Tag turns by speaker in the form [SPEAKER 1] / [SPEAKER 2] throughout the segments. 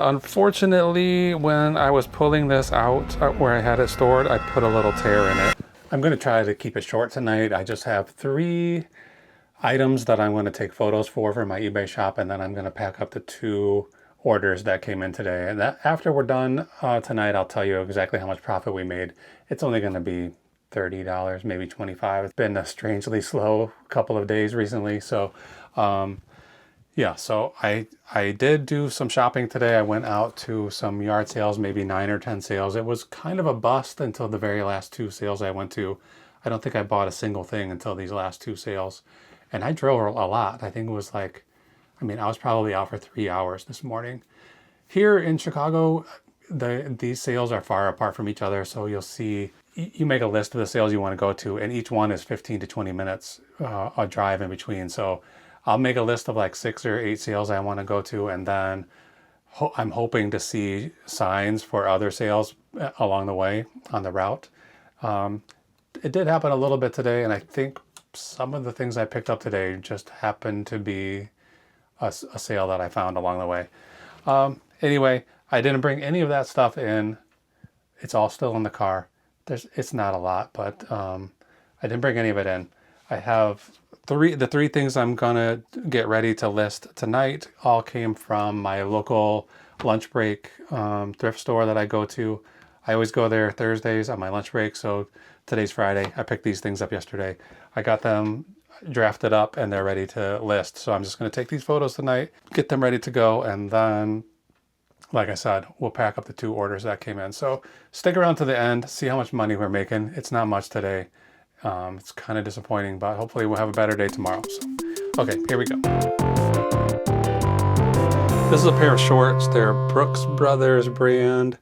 [SPEAKER 1] Unfortunately, when I was pulling this out where I had it stored, I put a little tear in it. I'm going to try to keep it short tonight. I just have 3 items that I'm going to take photos for my eBay shop, and then I'm going to pack up the 2 orders that came in today. And that after we're done tonight, I'll tell you exactly how much profit we made. It's only going to be $30, maybe $25. It's been a strangely slow couple of days recently. So yeah, so I did do some shopping today. I went out to some yard sales, maybe 9 or 10 sales. It was kind of a bust until the very last 2 sales I went to. I don't think I bought a single thing until these last 2 sales. And I drove a lot. I think it was like, I mean, I was probably out for 3 hours this morning. Here in Chicago, these sales are far apart from each other. So you'll see, you make a list of the sales you want to go to, and each one is 15 to 20 minutes a drive in between. So I'll make a list of like 6 or 8 sales I want to go to, and then I'm hoping to see signs for other sales along the way on the route. It did happen a little bit today, and I think some of the things I picked up today just happened to be a sale that I found along the way. Anyway, I didn't bring any of that stuff in. It's all still in the car. It's not a lot, but I didn't bring any of it in. I have the 3 things I'm gonna get ready to list tonight all came from my local lunch break thrift store that I go to. I always go there Thursdays on my lunch break, so today's Friday. I picked these things up yesterday. I got them drafted up and they're ready to list. So I'm just gonna take these photos tonight, get them ready to go, and then, like I said, we'll pack up the 2 orders that came in. So stick around to the end, see how much money we're making. It's not much today. It's kind of disappointing, but hopefully we'll have a better day tomorrow. So, okay, here we go. This is a pair of shorts. They're Brooks Brothers brand.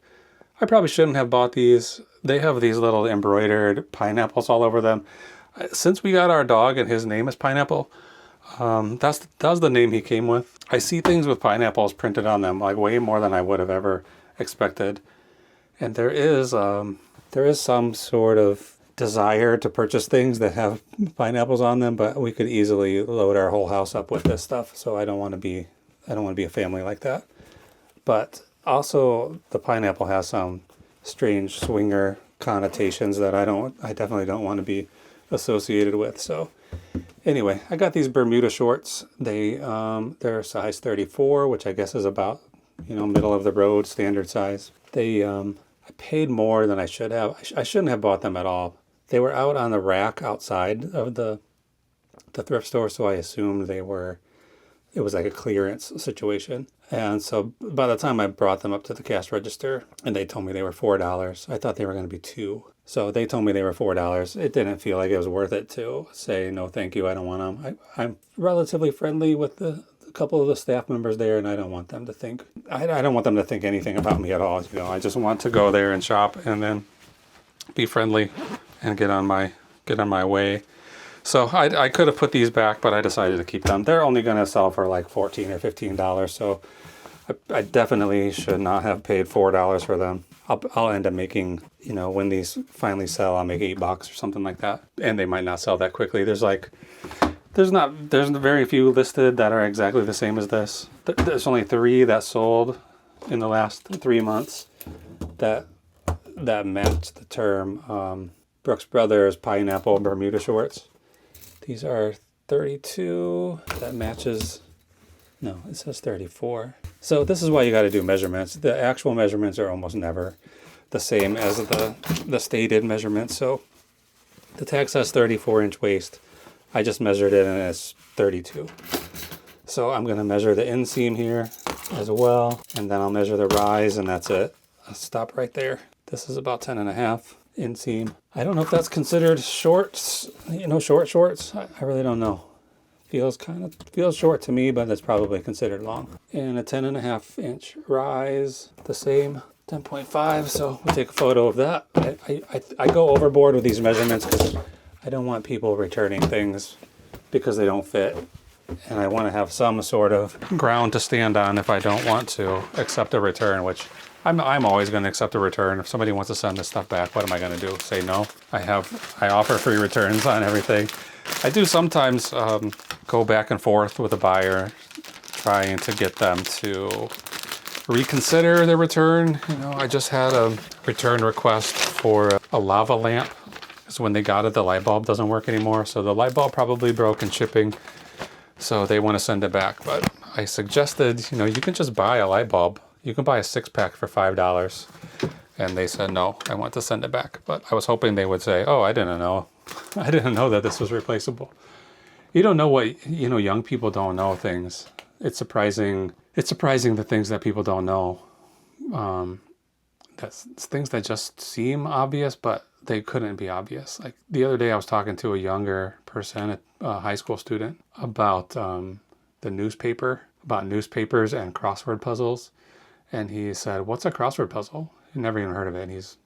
[SPEAKER 1] I probably shouldn't have bought these. They have these little embroidered pineapples all over them. Since we got our dog and his name is Pineapple, that was the name he came with. I see things with pineapples printed on them like way more than I would have ever expected. And there is some sort of desire to purchase things that have pineapples on them, but we could easily load our whole house up with this stuff. So I don't want to be a family like that. But also the pineapple has some strange swinger connotations that I definitely don't want to be associated with. So anyway, I got these Bermuda shorts. They're size 34, which I guess is about, middle of the road standard size. I paid more than I should have. I shouldn't have bought them at all. They were out on the rack outside of the thrift store, so I assumed it was like a clearance situation. And so by the time I brought them up to the cash register and they told me they were $4, I thought they were going to be $2. So they told me they were $4. It didn't feel like it was worth it to say, no, thank you, I don't want them. I'm relatively friendly with a couple of the staff members there, and I don't want them to think, I don't want them to think anything about me at all. I just want to go there and shop and then be friendly and get on my way. So I could have put these back, but I decided to keep them. They're only going to sell for like $14 or $15, so I definitely should not have paid $4 for them. I'll end up making, when these finally sell, I'll make $8 or something like that. And they might not sell that quickly. There's very few listed that are exactly the same as this. There's only 3 that sold in the last 3 months that matched the term Brooks Brothers Pineapple Bermuda shorts. These are 32. That matches. No, it says 34. So this is why you got to do measurements. The actual measurements are almost never the same as the stated measurements. So the tag says 34-inch waist. I just measured it and it's 32. So I'm going to measure the inseam here as well, and then I'll measure the rise, and that's it. I'll stop right there. This is about 10.5 inseam. I don't know if that's considered shorts, short shorts. I really don't know. Feels short to me, but it's probably considered long. And a 10.5-inch rise, the same, 10.5. So we'll take a photo of that. I go overboard with these measurements because I don't want people returning things because they don't fit. And I want to have some sort of ground to stand on if I don't want to accept a return, which I'm always going to accept a return. If somebody wants to send this stuff back, what am I going to do? Say no? I offer free returns on everything. I do sometimes go back and forth with a buyer, trying to get them to reconsider the return. You know, I just had a return request for a lava lamp. So when they got it, the light bulb doesn't work anymore. So the light bulb probably broke in shipping. So they want to send it back. But I suggested, you know, you can just buy a light bulb. You can buy a 6-pack for $5. And they said, no, I want to send it back. But I was hoping they would say, oh, I didn't know. I didn't know that this was replaceable. You don't know what, you know, young people don't know things. It's surprising. It's surprising the things that people don't know. That's things that just seem obvious, but they couldn't be obvious. Like the other day I was talking to a younger person, a high school student, about the newspaper, about newspapers and crossword puzzles. And he said, what's a crossword puzzle? He never even heard of it. And he's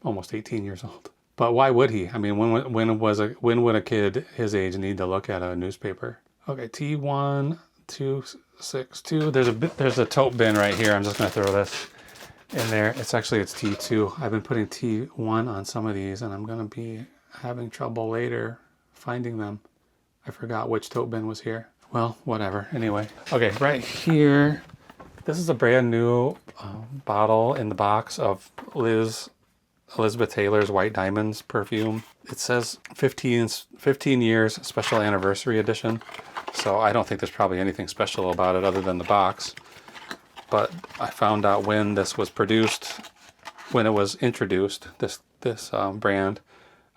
[SPEAKER 1] almost 18 years old. But why would he? I mean, when would a kid his age need to look at a newspaper? Okay, T1262. There's a tote bin right here. I'm just gonna throw this in there. It's T2. I've been putting T1 on some of these, and I'm gonna be having trouble later finding them. I forgot which tote bin was here. Well, whatever. Anyway, okay, right here. This is a brand new bottle in the box of Elizabeth Taylor's White Diamonds perfume. It says 15 years special anniversary edition. So I don't think there's probably anything special about it other than the box. But I found out when this was produced, when it was introduced, this brand,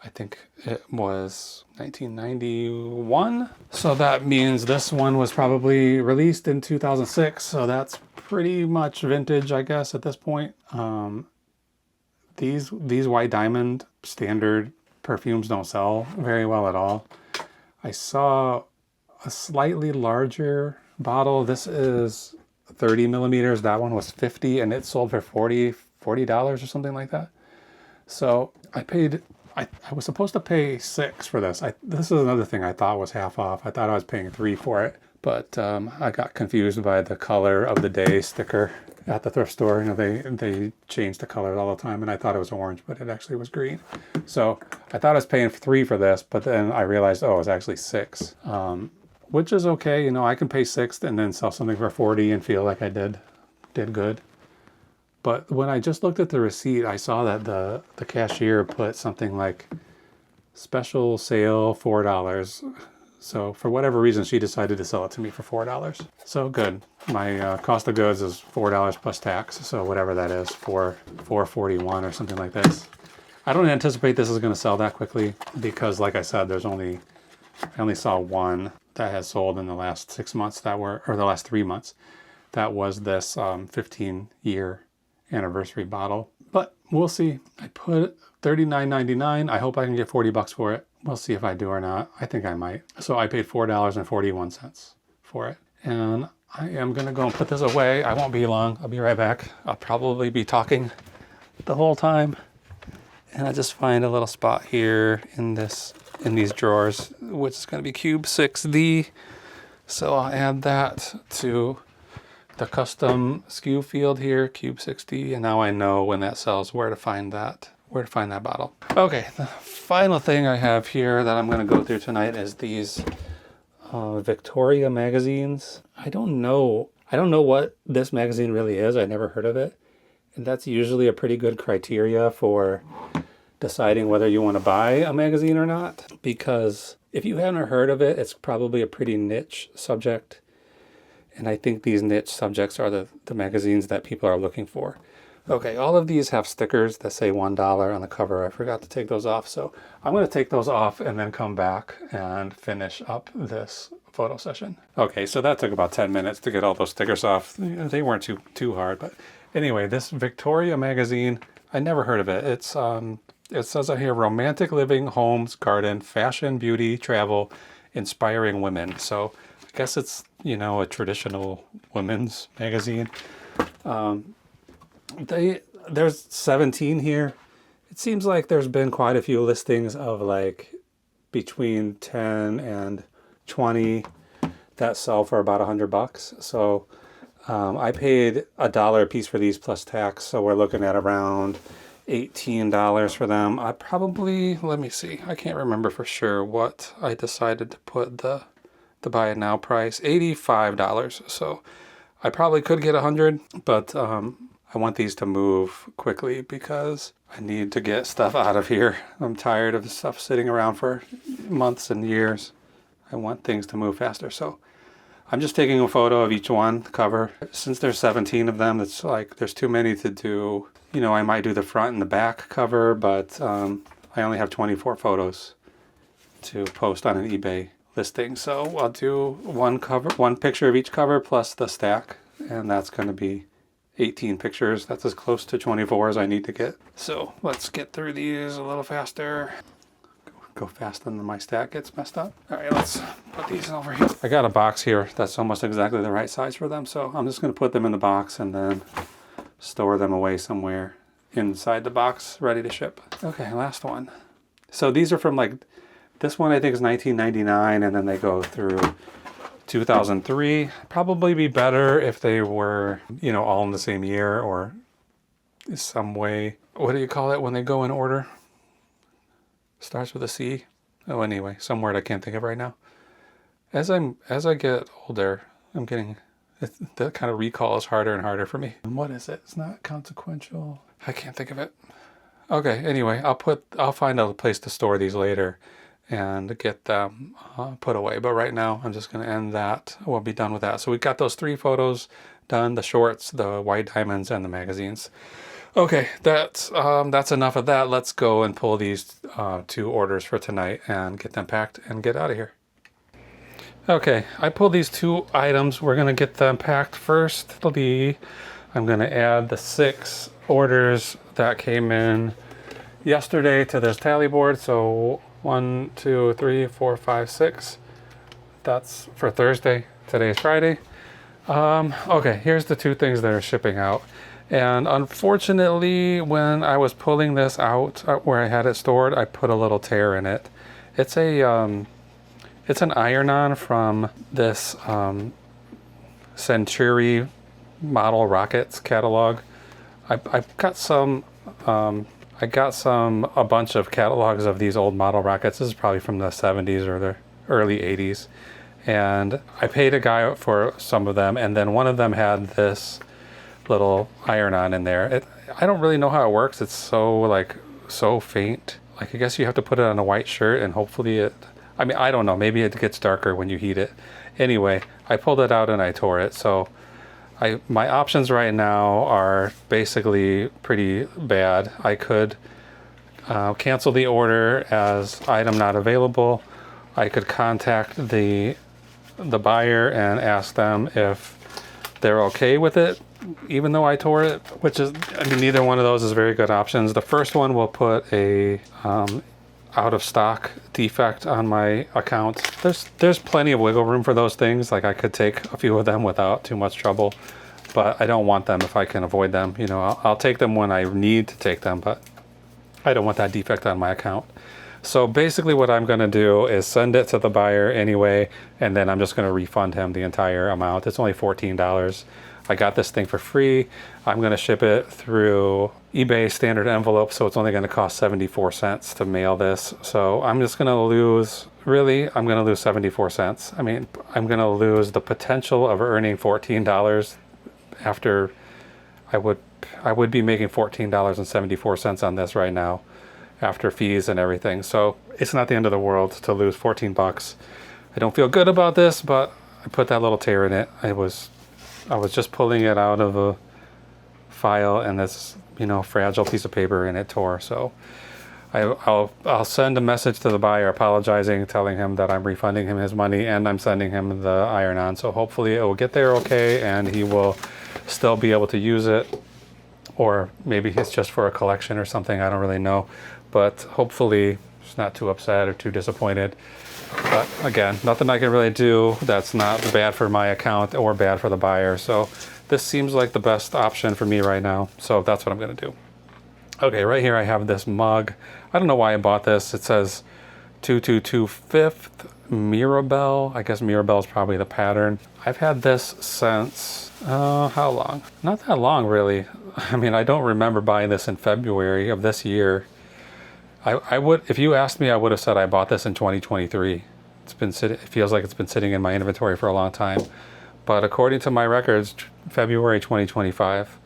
[SPEAKER 1] I think it was 1991. So that means this one was probably released in 2006. So that's pretty much vintage, I guess, at this point. These White Diamond standard perfumes don't sell very well at all. I saw a slightly larger bottle. This is 30 millimeters. That one was 50 and it sold for $40 or something like that. So I was supposed to pay $6 for this. This is another thing I thought was half off. I thought I was paying $3 for it, but I got confused by the color of the day sticker at the thrift store. You know, they change the colors all the time, and I thought it was orange, but it actually was green. So I thought I was paying $3 for this, but then I realized, oh, it was actually $6, which is okay. You know, I can pay $6 and then sell something for $40 and feel like I did good. But when I just looked at the receipt, I saw that the cashier put something like special sale $4. So for whatever reason, she decided to sell it to me for $4. So good. My cost of goods is $4 plus tax. So whatever that is, $4.41 or something like this. I don't anticipate this is going to sell that quickly because, like I said, I only saw one that has sold in the last 6 months or the last 3 months. That was this 15-year anniversary bottle. But we'll see. I put $39.99. I hope I can get $40 for it. We'll see if I do or not. I think I might. So I paid $4.41 for it. And I am going to go and put this away. I won't be long. I'll be right back. I'll probably be talking the whole time. And I just find a little spot here in these drawers, which is going to be Cube 6D. So I'll add that to the custom SKU field here, Cube 6D. And now I know when that sells where to find that bottle. Okay, the final thing I have here that I'm going to go through tonight is these Victoria magazines. I don't know what this magazine really is. I never heard of it. And that's usually a pretty good criteria for deciding whether you want to buy a magazine or not. Because if you haven't heard of it, it's probably a pretty niche subject. And I think these niche subjects are the magazines that people are looking for. Okay, all of these have stickers that say $1 on the cover. I forgot to take those off, so I'm going to take those off and then come back and finish up this photo session. Okay, so that took about 10 minutes to get all those stickers off. They weren't too hard, but anyway, this Victoria magazine, I never heard of it. It says out here, romantic living, homes, garden, fashion, beauty, travel, inspiring women. So I guess it's, you know, a traditional women's magazine. There's 17 here. It seems like there's been quite a few listings of like between 10 and 20 that sell for about $100. So I paid $1 a piece for these plus tax. So we're looking at around $18 for them. I probably, let me see. I can't remember for sure what I decided to put the buy it now price. $85. So I probably could get 100, but I want these to move quickly because I need to get stuff out of here. I'm tired of stuff sitting around for months and years. I want things to move faster. So I'm just taking a photo of each one, the cover. Since there's 17 of them, it's like there's too many to do. You know, I might do the front and the back cover, but I only have 24 photos to post on an eBay listing. So I'll do one picture of each cover plus the stack, and that's going to be 18 pictures. That's as close to 24 as I need to get. So let's get through these a little faster. Go faster than my stack gets messed up. All right, let's put these over here. I got a box here that's almost exactly the right size for them, so I'm just going to put them in the box and then store them away somewhere inside the box, ready to ship. Okay, last one. So these are from, like, this one I think is 1999, and then they go through 2003. Probably be better if they were, you know, all in the same year or some way. What do you call it when they go in order? Starts with a C. Oh, anyway, some word I can't think of right now. As I get older, the kind of recall is harder and harder for me. And what is it? It's not consequential. I can't think of it. Okay, anyway, I'll find a place to store these later and get them put away. But right now, I'm just going to end that. We'll be done with that. So we got those 3 photos done: the shorts, the white diamonds, and the magazines. Okay, that's enough of that. Let's go and pull these 2 orders for tonight and get them packed and get out of here. Okay, I pulled these 2 items. We're going to get them packed first. I'm going to add the 6 orders that came in yesterday to this tally board. So 1, 2, 3, 4, 5, 6. That's for Thursday. Today's Friday. Okay, here's the 2 things that are shipping out. And unfortunately, when I was pulling this out where I had it stored, I put a little tear in it. It's an iron-on from this Centuri model rockets catalog. I got a bunch of catalogs of these old model rockets. This is probably from the 70s or the early 80s. And I paid a guy for some of them, and then one of them had this little iron-on in there. I don't really know how it works. It's so faint. Like, I guess you have to put it on a white shirt and hopefully I mean, I don't know. Maybe it gets darker when you heat it. Anyway, I pulled it out and I tore it. So my options right now are basically pretty bad. I could cancel the order as item not available. I could contact the buyer and ask them if they're okay with it, even though I tore it, which is, I mean, neither one of those is very good options. The first one will put a out of stock defect on my account. There's plenty of wiggle room for those things. Like, I could take a few of them without too much trouble, but I don't want them if I can avoid them. You know, I'll take them when I need to take them, but I don't want that defect on my account. So basically what I'm going to do is send it to the buyer anyway, and then I'm just going to refund him the entire amount. It's only $14. I got this thing for free. I'm going to ship it through eBay standard envelope, so it's only going to cost 74 cents to mail this. So I'm just going to lose, I'm going to lose 74 cents. I mean, I'm going to lose the potential of earning $14 after I would be making $14.74 on this right now after fees and everything. So it's not the end of the world to lose 14 bucks. I don't feel good about this, but I put that little tear in it. I was just pulling it out of a file, and this, you know, fragile piece of paper, and it tore. So I'll send a message to the buyer apologizing, telling him that I'm refunding him his money and I'm sending him the iron-on. So hopefully it will get there okay and he will still be able to use it, or maybe it's just for a collection or something. I don't really know, but hopefully he's not too upset or too disappointed. But again, nothing I can really do that's not bad for my account or bad for the buyer. So this seems like the best option for me right now. So that's what I'm going to do. Okay, right here I have this mug. I don't know why I bought this. It says 222 Fifth Mirabel. I guess Mirabel is probably the pattern. I've had this since, how long? Not that long, really. I mean, I don't remember buying this in February of this year. I would, if you asked me, I would have said I bought this in 2023. It feels like it's been sitting in my inventory for a long time. but according to my records, February 2025.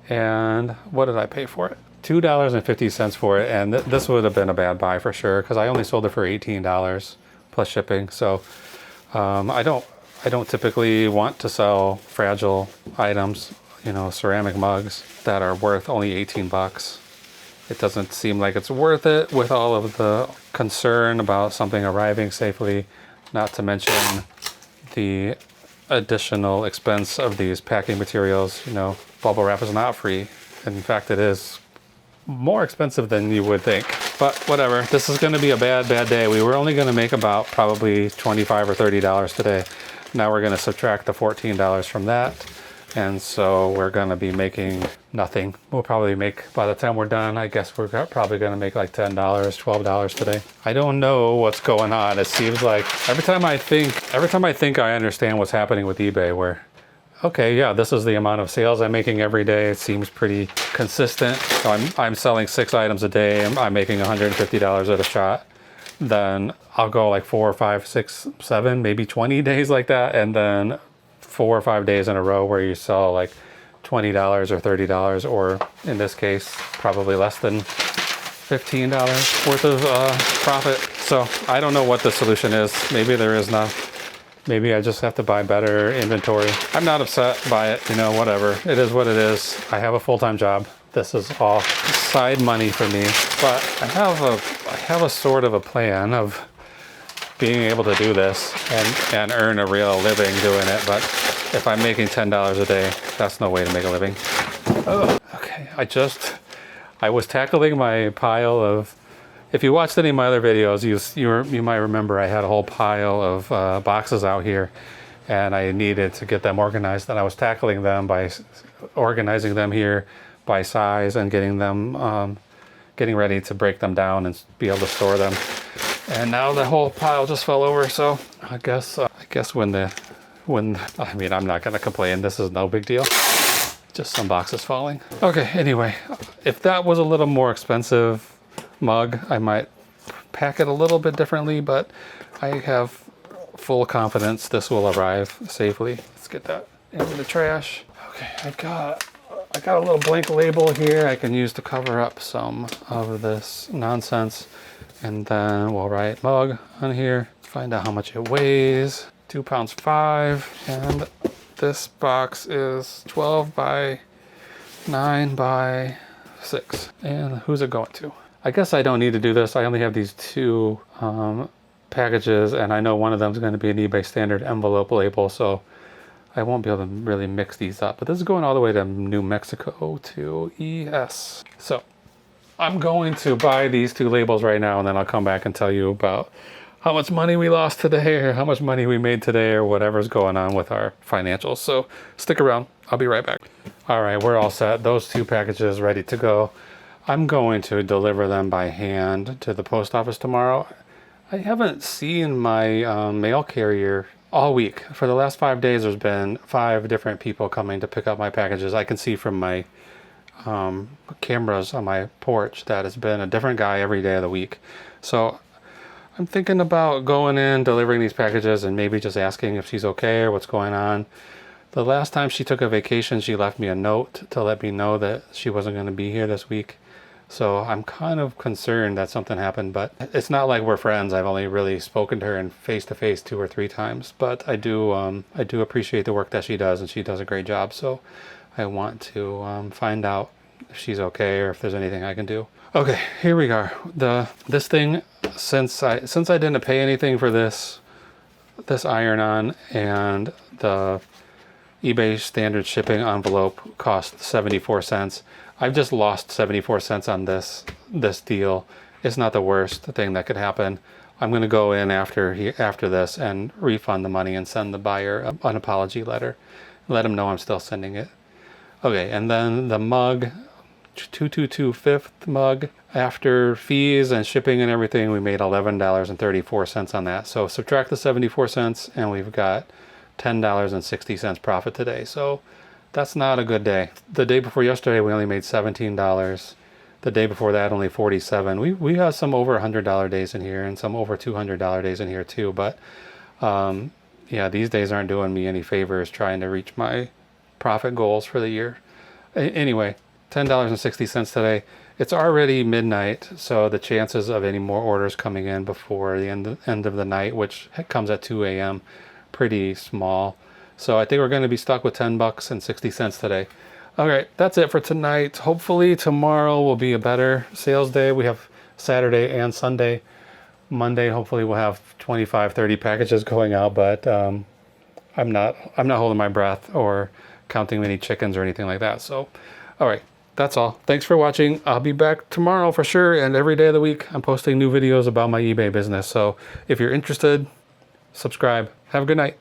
[SPEAKER 1] And what did I pay for it? $2.50 for it, and this would have been a bad buy for sure because I only sold it for $18 plus shipping. So I don't typically want to sell fragile items, you know, ceramic mugs that are worth only 18 bucks. It doesn't seem like it's worth it with all of the concern about something arriving safely, not to mention the additional expense of these packing materials. You know, bubble wrap is not free. In fact, it is more expensive than you would think. But whatever, this is going to be a bad day. We were only going to make about probably $25 or $30 today. Now we're going to subtract the $14 from that. And so we're going to be making nothing. We'll probably make, by the time we're done, I guess we're probably going to make like $10, $12 today. I don't know what's going on. It seems like every time I think I understand what's happening with eBay, where, okay, yeah, this is the amount of sales I'm making every day. It seems pretty consistent. So I'm selling 6 items a day. I'm making $150 at a shot. Then I'll go like 4, 5, 6, 7, maybe 20 days like that. And then 4 or 5 days in a row where you sell like $20 or $30, or in this case, probably less than $15 worth of profit. So I don't know what the solution is. Maybe there is not. Maybe I just have to buy better inventory. I'm not upset by it, you know, whatever. It is what it is. I have a full-time job. This is all side money for me. But I have a sort of a plan of being able to do this and earn a real living doing it. But if I'm making $10 a day, that's no way to make a living. Oh, okay, I was tackling my pile of, if you watched any of my other videos, you might remember I had a whole pile of boxes out here, and I needed to get them organized. And I was tackling them by organizing them here by size and getting them, getting ready to break them down and be able to store them. And now the whole pile just fell over. So I guess when I mean, I'm not gonna complain. This is no big deal. Just some boxes falling. Okay. Anyway, if that was a little more expensive mug, I might pack it a little bit differently, but I have full confidence this will arrive safely. Let's get that into the trash. Okay, I got a little blank label here I can use to cover up some of this nonsense, and then we'll write mug on here, find out how much it weighs. 2 pounds 5, and this box is 12 by 9 by 6. And who's it going to? I guess I don't need to do this. I only have these 2 packages, and I know one of them is going to be an eBay standard envelope label, so I won't be able to really mix these up. But this is going all the way to New Mexico to ES. So I'm going to buy these 2 labels right now, and then I'll come back and tell you about how much money we lost today, or how much money we made today, or whatever's going on with our financials. So stick around. I'll be right back. All right, we're all set. Those 2 packages ready to go. I'm going to deliver them by hand to the post office tomorrow. I haven't seen my mail carrier all week. For the last 5 days, there's been 5 different people coming to pick up my packages. I can see from my cameras on my porch that it's been a different guy every day of the week. So I'm thinking about going in, delivering these packages, and maybe just asking if she's okay or what's going on. The last time she took a vacation, she left me a note to let me know that she wasn't going to be here this week. So I'm kind of concerned that something happened, but it's not like we're friends. I've only really spoken to her in face-to-face 2 or 3 times, but I do appreciate the work that she does, and she does a great job. So I want to find out if she's okay or if there's anything I can do. Okay, here we are. This thing, since I didn't pay anything for this iron-on, and the eBay standard shipping envelope cost 74 cents. I've just lost 74 cents on this deal. It's not the worst thing that could happen. I'm going to go in after this and refund the money and send the buyer an apology letter. Let him know I'm still sending it. Okay, and then the mug, 222 fifth mug, after fees and shipping and everything, we made $11.34 on that. So subtract the 74 cents and we've got $10.60 profit today. So that's not a good day. The day before yesterday, we only made $17. The day before that, only $47. We have some over $100 days in here and some over $200 days in here too. But Yeah, these days aren't doing me any favors trying to reach my profit goals for the year. Anyway, $10.60 today. It's already midnight, so the chances of any more orders coming in before the end of the night, which comes at 2 a.m., pretty small. So I think we're going to be stuck with 10 bucks and 60 cents today. All right, that's it for tonight. Hopefully tomorrow will be a better sales day. We have Saturday and Sunday. Monday, hopefully we'll have 25, 30 packages going out, but I'm not holding my breath or counting any chickens or anything like that. So, all right, that's all. Thanks for watching. I'll be back tomorrow for sure, and every day of the week I'm posting new videos about my eBay business. So if you're interested, subscribe. Have a good night.